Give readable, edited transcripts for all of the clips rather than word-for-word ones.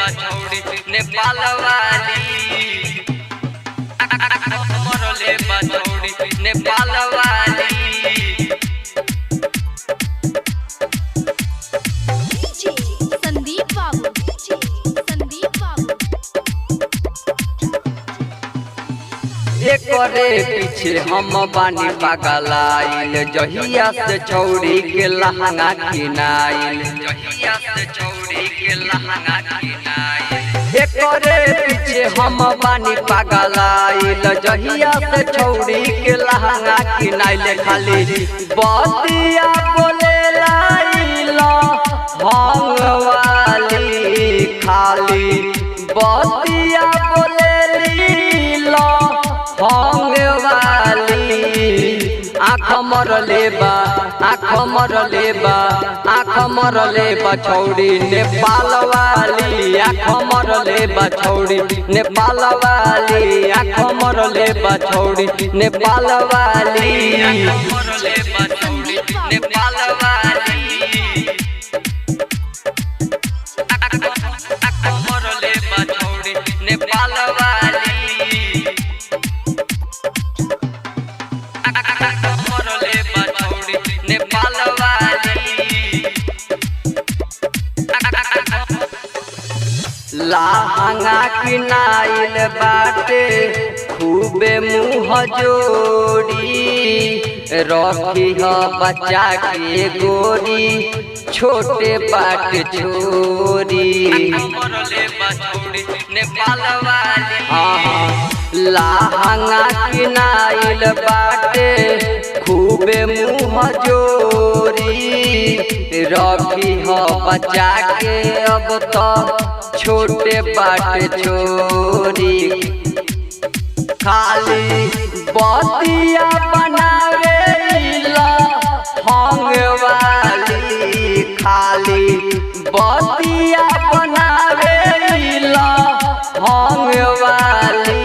बछौड़ी नेपाल वाली मरले बछौड़ी नेपाल वाली संदीप बाबू एकरे पीछे हम बानी पागलाइल जहिया से छौड़ी के लहंगा किनाइल जहिया से छौड़ी के लहंगा किनाइल एकरे पीछे हम बानी पागलाइल जहिया से छौड़ी के लहंगा किनाइल खाली बतिया बोले लाइल हंग वाली खाली बतिया बोले हंग वाली आँख मरले बा छौड़ी नेपाल वाली आँख मरले बा छौड़ी नेपाल वाली आँख मरले बा छौड़ी नेपाल वाली मरले बा छौड़ी नेपाल वाली आँख मरले बा छौड़ी नेपाल वाली नेपाल वाली लहंगा किनाइल बाटे खूबे मुँह जोड़ी रखी ह बच्चा के गोरी छोटे बाट छोरी नेपाल वाली लहंगा किनाइल बाटे खूबे मुँह जोरी रखी ह बच्चा के अब तो छोटे बाट छोरी खाली बतिया बनावे हंग वाली खाली बतिया बनावे हंग वाली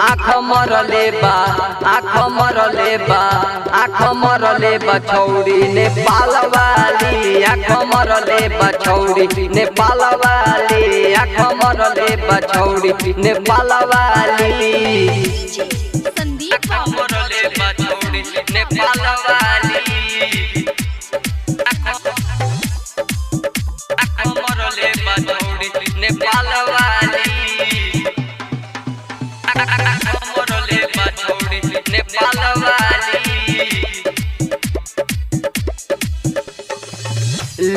आँख मरले बा छौड़ी नेपाल वाली आँख मरले बा छौड़ी नेपाल वाली आँख मरले बा छौड़ी नेपाल वाली संदीप मरले बा छौड़ी नेपाल वाली आँख मरले बा छौड़ी नेपाल वाली मरले बा छौड़ी नेपाल वाली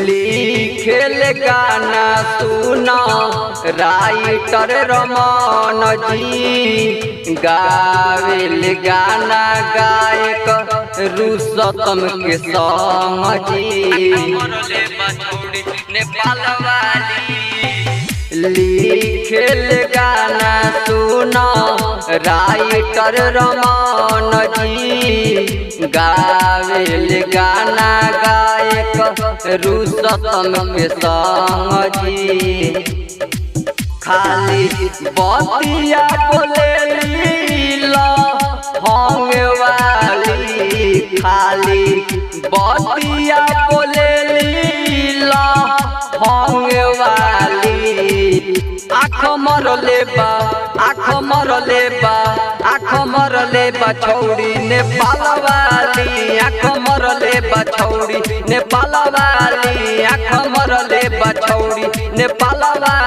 लिखेल गाना सुना राइटर रमन जी गावेल गाना गायक रुस्तम के संग जी मरले बा छौड़ी नेपाल वाली लिखेल गाना सुना राइटर रमन जी गावेल गाना गायक रुस्तम के संग जी खाली बतिया बोले हंग वाली खाली बतिया बोले हंग वाली आँख मरले बा छौड़ी नेपाल वाली आँख मरले बा छौड़ी नेपाल वाली आँख मरले बा छौड़ी नेपाल वाली।